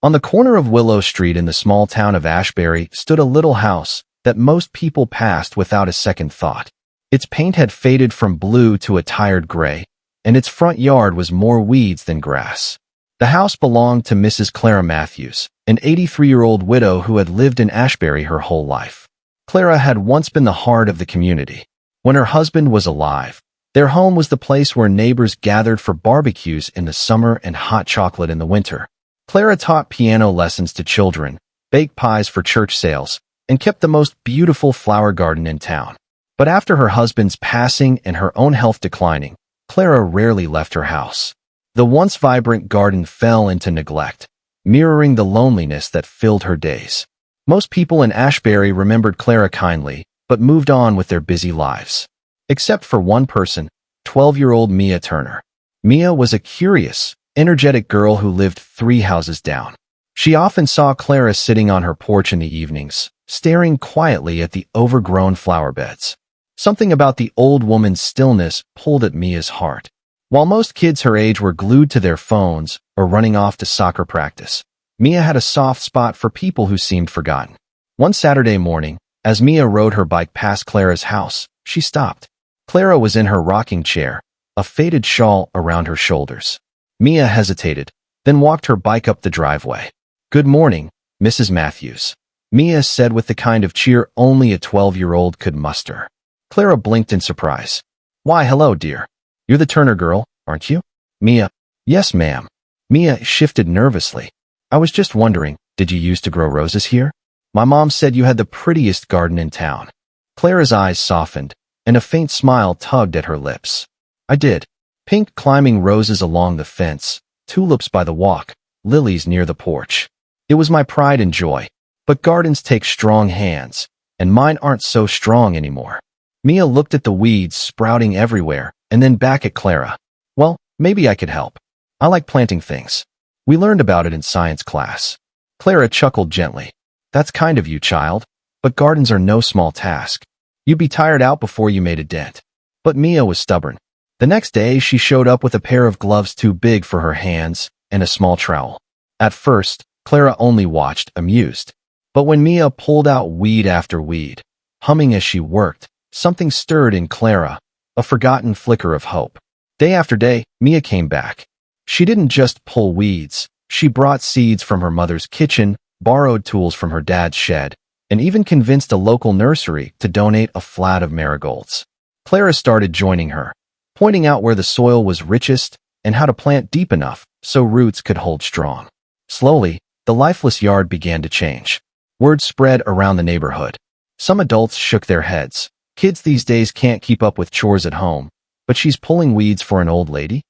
On the corner of Willow Street in the small town of Ashbury stood a little house that most people passed without a second thought. Its paint had faded from blue to a tired gray, and its front yard was more weeds than grass. The house belonged to Mrs. Clara Matthews, an 83-year-old widow who had lived in Ashbury her whole life. Clara had once been the heart of the community. When her husband was alive, their home was the place where neighbors gathered for barbecues in the summer and hot chocolate in the winter. Clara taught piano lessons to children, baked pies for church sales, and kept the most beautiful flower garden in town. But after her husband's passing and her own health declining, Clara rarely left her house. The once vibrant garden fell into neglect, mirroring the loneliness that filled her days. Most people in Ashbury remembered Clara kindly, but moved on with their busy lives. Except for one person, 12-year-old Mia Turner. Mia was a curious, energetic girl who lived 3 houses down. She often saw Clara sitting on her porch in the evenings, staring quietly at the overgrown flower beds. Something about the old woman's stillness pulled at Mia's heart. While most kids her age were glued to their phones or running off to soccer practice, Mia had a soft spot for people who seemed forgotten. One Saturday morning, as Mia rode her bike past Clara's house, she stopped. Clara was in her rocking chair, a faded shawl around her shoulders. Mia hesitated, then walked her bike up the driveway. "Good morning, Mrs. Matthews," Mia said with the kind of cheer only a 12-year-old could muster. Clara blinked in surprise. "Why, hello, dear. You're the Turner girl, aren't you?" Mia, "Yes, ma'am." Mia shifted nervously. "I was just wondering, did you used to grow roses here? My mom said you had the prettiest garden in town." Clara's eyes softened, and a faint smile tugged at her lips. "I did. Pink climbing roses along the fence, tulips by the walk, lilies near the porch. It was my pride and joy. But gardens take strong hands, and mine aren't so strong anymore." Mia looked at the weeds sprouting everywhere, and then back at Clara. "Well, maybe I could help. I like planting things. We learned about it in science class." Clara chuckled gently. "That's kind of you, child, but gardens are no small task. You'd be tired out before you made a dent." But Mia was stubborn. The next day, she showed up with a pair of gloves too big for her hands and a small trowel. At first, Clara only watched, amused. But when Mia pulled out weed after weed, humming as she worked, something stirred in Clara, a forgotten flicker of hope. Day after day, Mia came back. She didn't just pull weeds. She brought seeds from her mother's kitchen, borrowed tools from her dad's shed, and even convinced a local nursery to donate a flat of marigolds. Clara started joining her, pointing out where the soil was richest and how to plant deep enough so roots could hold strong. Slowly, the lifeless yard began to change. Word spread around the neighborhood. Some adults shook their heads. Kids these days can't keep up with chores at home, but she's pulling weeds for an old lady?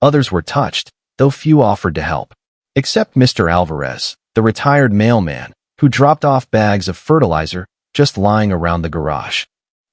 Others were touched, though few offered to help. Except Mr. Alvarez, the retired mailman, who dropped off bags of fertilizer just lying around the garage.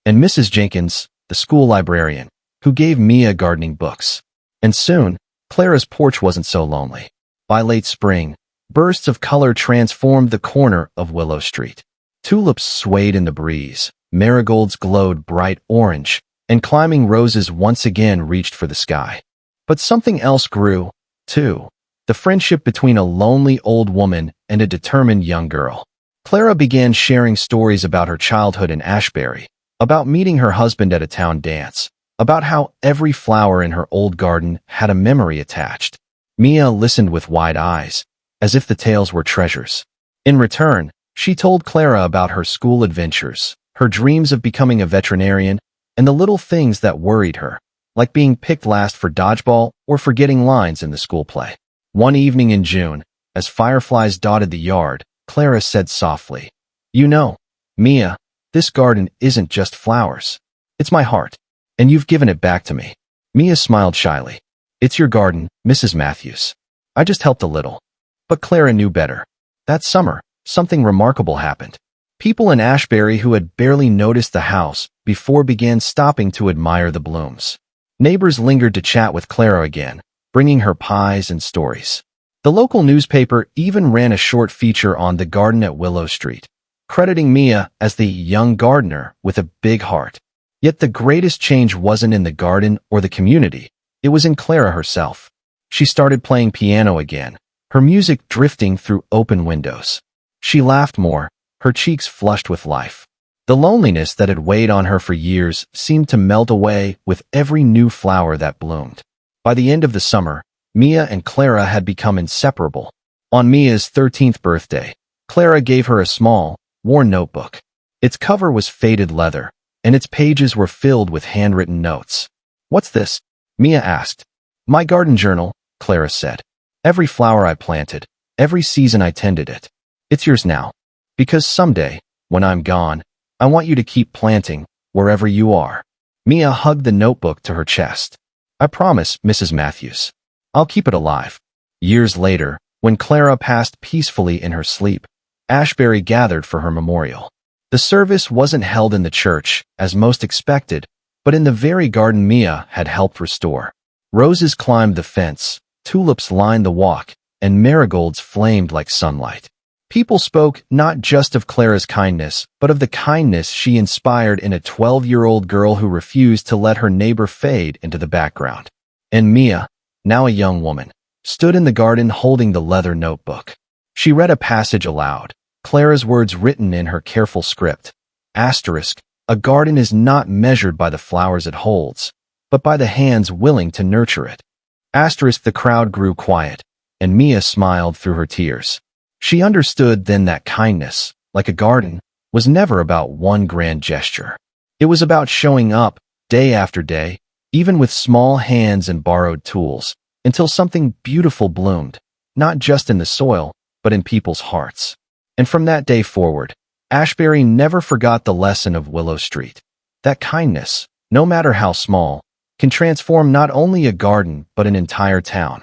And Mrs. Jenkins, the school librarian, who gave Mia gardening books. And soon, Clara's porch wasn't so lonely. By late spring, bursts of color transformed the corner of Willow Street. Tulips swayed in the breeze, marigolds glowed bright orange, and climbing roses once again reached for the sky. But something else grew, too. The friendship between a lonely old woman and a determined young girl. Clara began sharing stories about her childhood in Ashbury, about meeting her husband at a town dance, about how every flower in her old garden had a memory attached. Mia listened with wide eyes, as if the tales were treasures. In return, she told Clara about her school adventures, her dreams of becoming a veterinarian, and the little things that worried her, like being picked last for dodgeball or forgetting lines in the school play. One evening in June, as fireflies dotted the yard, Clara said softly, "You know, Mia, this garden isn't just flowers. It's my heart, and you've given it back to me." Mia smiled shyly. "It's your garden, Mrs. Matthews. I just helped a little." But Clara knew better. That summer, something remarkable happened. People in Ashbury who had barely noticed the house before began stopping to admire the blooms. Neighbors lingered to chat with Clara again, bringing her pies and stories. The local newspaper even ran a short feature on the garden at Willow Street, crediting Mia as the young gardener with a big heart. Yet the greatest change wasn't in the garden or the community. It was in Clara herself. She started playing piano again, her music drifting through open windows. She laughed more, her cheeks flushed with life. The loneliness that had weighed on her for years seemed to melt away with every new flower that bloomed. By the end of the summer, Mia and Clara had become inseparable. On Mia's 13th birthday, Clara gave her a small, worn notebook. Its cover was faded leather, and its pages were filled with handwritten notes. "What's this?" Mia asked. "My garden journal," Clara said. "Every flower I planted, every season I tended it. It's yours now. Because someday, when I'm gone, I want you to keep planting, wherever you are." Mia hugged the notebook to her chest. "I promise, Mrs. Matthews. I'll keep it alive." Years later, when Clara passed peacefully in her sleep, Ashbury gathered for her memorial. The service wasn't held in the church, as most expected, but in the very garden Mia had helped restore. Roses climbed the fence, tulips lined the walk, and marigolds flamed like sunlight. People spoke not just of Clara's kindness, but of the kindness she inspired in a 12-year-old girl who refused to let her neighbor fade into the background. And Mia, now a young woman, stood in the garden holding the leather notebook. She read a passage aloud, Clara's words written in her careful script. Asterisk, a garden is not measured by the flowers it holds, but by the hands willing to nurture it. Asterisk, the crowd grew quiet, and Mia smiled through her tears. She understood then that kindness, like a garden, was never about one grand gesture. It was about showing up, day after day, even with small hands and borrowed tools, until something beautiful bloomed, not just in the soil, but in people's hearts. And from that day forward, Ashbury never forgot the lesson of Willow Street. That kindness, no matter how small, can transform not only a garden but an entire town.